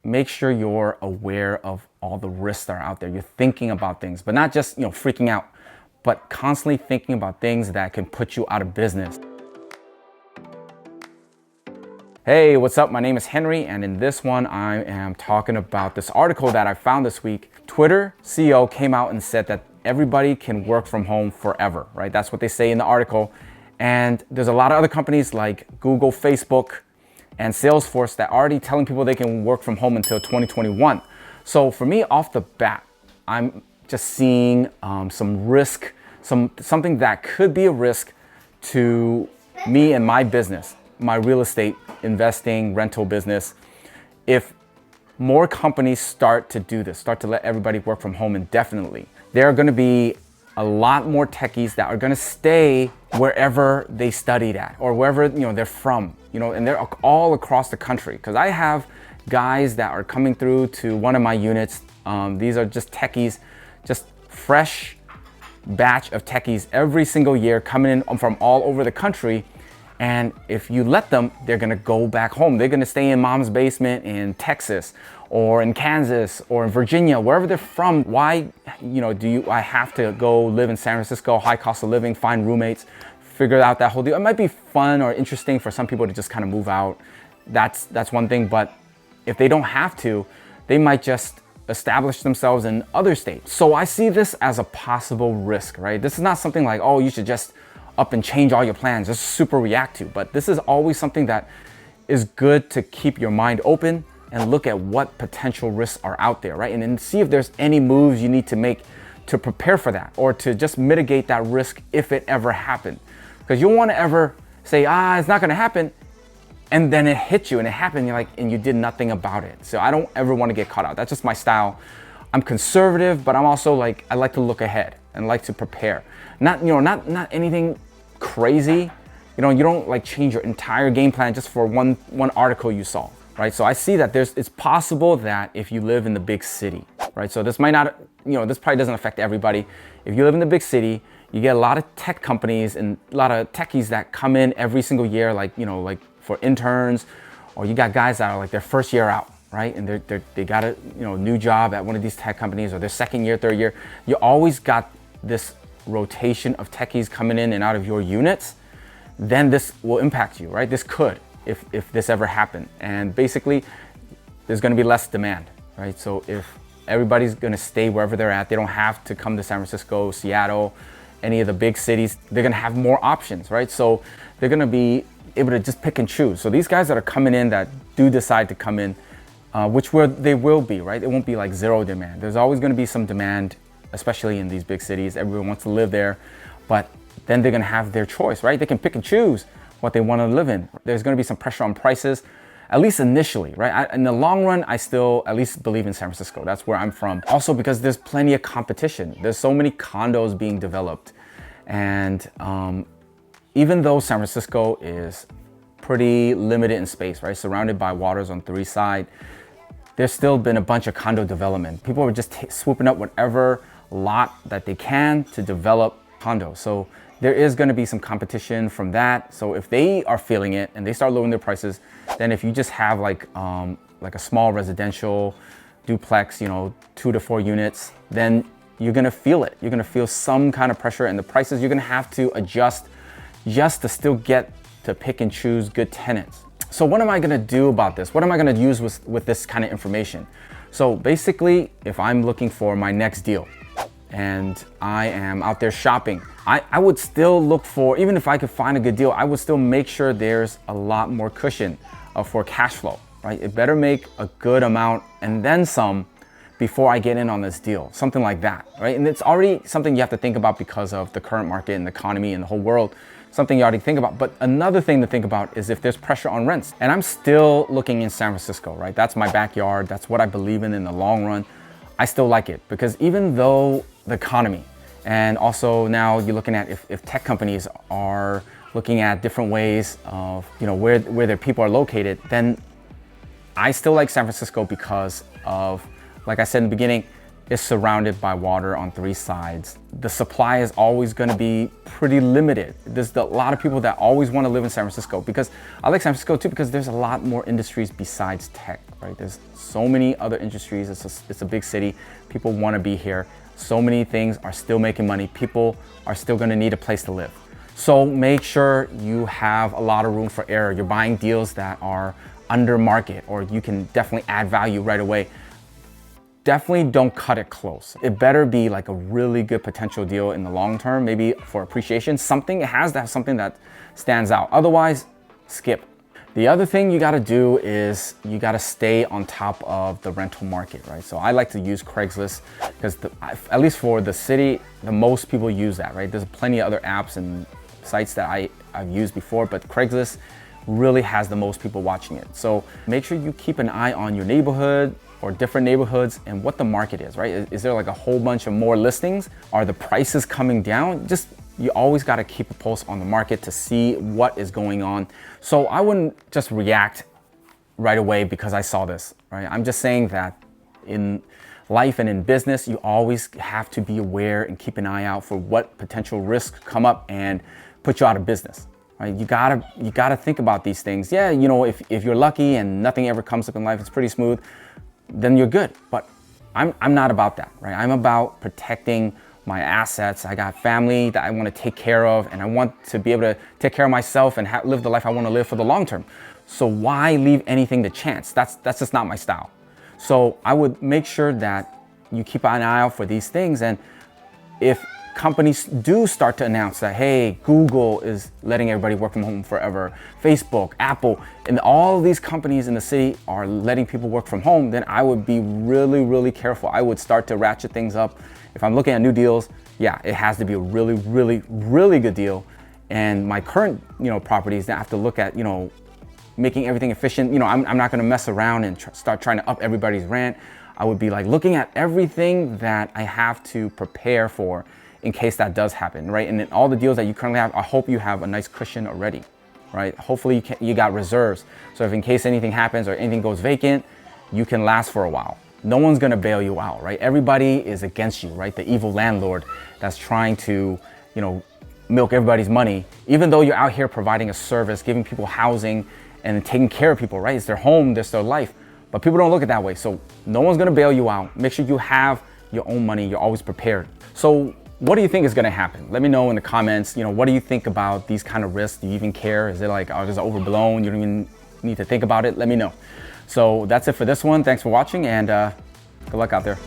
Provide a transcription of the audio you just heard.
make sure you're aware of all the risks that are out there. You're thinking about things, but not just, freaking out, but constantly thinking about things that can put you out of business. Hey, what's up? My name is Henry, and in this one, I am talking about this article that I found this week. Twitter CEO came out and said that everybody can work from home forever, right? That's what they say in the article. And there's a lot of other companies like Google, Facebook, and Salesforce that are already telling people they can work from home until 2021. So for me, off the bat, I'm just seeing some risk, something that could be a risk to me and my business, my real estate investing, rental business. If more companies start to do this, start to let everybody work from home indefinitely, there are going to be a lot more techies that are going to stay wherever they studied at or wherever they're from, and they're all across the country. Because I have guys that are coming through to one of my units. These are just techies, just fresh batch of techies every single year coming in from all over the country. And if you let them, they're gonna go back home. They're gonna stay in mom's basement in Texas or in Kansas or in Virginia, wherever they're from. Why, I have to go live in San Francisco, high cost of living, find roommates, figure out that whole deal. It might be fun or interesting for some people to just kind of move out. That's one thing, but if they don't have to, they might just establish themselves in other states. So I see this as a possible risk, right? This is not something like, oh, you should just up and change all your plans, just super react to. But this is always something that is good to keep your mind open and look at what potential risks are out there, right? And then see if there's any moves you need to make to prepare for that or to just mitigate that risk if it ever happened. Because you don't want to ever say, it's not going to happen, and then it hits you and it happened, and you did nothing about it. So I don't ever want to get caught out. That's just my style. I'm conservative, but I'm also I like to look ahead and like to prepare. Not anything crazy. You don't change your entire game plan just for one article you saw, right? So I see that it's possible that if you live in the big city, right? So this might not, this probably doesn't affect everybody. If you live in the big city, you get a lot of tech companies and a lot of techies that come in every single year, like for interns, or you got guys that are their first year out, right? And they got a new job at one of these tech companies, or their second year, third year. You always got this rotation of techies coming in and out of your units. Then this will impact you, right? This could, if this ever happened. And basically, there's gonna be less demand, right? So if everybody's gonna stay wherever they're at, they don't have to come to San Francisco, Seattle, any of the big cities, they're gonna have more options, right? So they're gonna be able to just pick and choose. So these guys that are coming in that do decide to come in, they will be, right? It won't be zero demand. There's always gonna be some demand, especially in these big cities. Everyone wants to live there, but then they're gonna have their choice, right? They can pick and choose what they wanna live in. There's gonna be some pressure on prices, at least initially, right? In the long run, I still at least believe in San Francisco. That's where I'm from. Also because there's plenty of competition. There's so many condos being developed. And even though San Francisco is pretty limited in space, right? Surrounded by waters on three sides, there's still been a bunch of condo development. People are just swooping up whatever lot that they can to develop condos. So there is going to be some competition from that. So if they are feeling it and they start lowering their prices, then if you just have a small residential duplex, 2 to 4 units, then you're going to feel it. You're going to feel some kind of pressure, and the prices you're going to have to adjust just to still get to pick and choose good tenants. So what am I going to do about this? What am I going to use with this kind of information? So basically, if I'm looking for my next deal and I am out there shopping, I would still look for, even if I could find a good deal, I would still make sure there's a lot more cushion for cash flow, right? It better make a good amount and then some before I get in on this deal, something like that, right? And it's already something you have to think about because of the current market and the economy and the whole world, something you already think about. But another thing to think about is if there's pressure on rents. And I'm still looking in San Francisco, right? That's my backyard. That's what I believe in the long run. I still like it because even though the economy, and also now you're looking at if tech companies are looking at different ways of where their people are located, then I still like San Francisco because of, like I said in the beginning, is surrounded by water on 3 sides. The supply is always going to be pretty limited. There's a lot of people that always want to live in San Francisco, because I like San Francisco too, because there's a lot more industries besides tech, right? There's so many other industries. It's a big city. People want to be here. So many things are still making money. People are still going to need a place to live. So make sure you have a lot of room for error. You're buying deals that are under market, or you can definitely add value right away. Definitely don't cut it close. It better be like a really good potential deal in the long term, maybe for appreciation. It has to have something that stands out. Otherwise, skip. The other thing you gotta do is you gotta stay on top of the rental market, right? So I like to use Craigslist because at least for the city, the most people use that, right? There's plenty of other apps and sites that I've used before, but Craigslist really has the most people watching it. So make sure you keep an eye on your neighborhood or different neighborhoods and what the market is, right? Is there like a whole bunch of more listings? Are the prices coming down? You always got to keep a pulse on the market to see what is going on. So I wouldn't just react right away because I saw this, right? I'm just saying that in life and in business, you always have to be aware and keep an eye out for what potential risks come up and put you out of business. Right? You gotta think about these things. Yeah, you know, if you're lucky and nothing ever comes up in life, it's pretty smooth, then you're good. But I'm not about that, right? I'm about protecting my assets. I got family that I want to take care of, and I want to be able to take care of myself and live the life I want to live for the long term. So why leave anything to chance? That's just not my style. So I would make sure that you keep an eye out for these things. And if companies do start to announce that, hey, Google is letting everybody work from home forever, Facebook, Apple, and all of these companies in the city are letting people work from home, then I would be really, really careful. I would start to ratchet things up. If I'm looking at new deals, yeah, it has to be a really, really, really good deal. And my current, properties, I have to look at, making everything efficient. I'm not gonna mess around and start trying to up everybody's rent. I would be like looking at everything that I have to prepare for in case that does happen, right? And in all the deals that you currently have, I hope you have a nice cushion already, right? Hopefully you got reserves. So if in case anything happens or anything goes vacant, you can last for a while. No one's gonna bail you out, right? Everybody is against you, right? The evil landlord that's trying to, milk everybody's money, even though you're out here providing a service, giving people housing and taking care of people, right? It's their home, it's their life. But people don't look at it that way. So no one's gonna bail you out. Make sure you have your own money. You're always prepared. So what do you think is gonna happen? Let me know in the comments. What do you think about these kind of risks? Do you even care? Is it like, oh, this is overblown? You don't even need to think about it? Let me know. So that's it for this one. Thanks for watching, and good luck out there.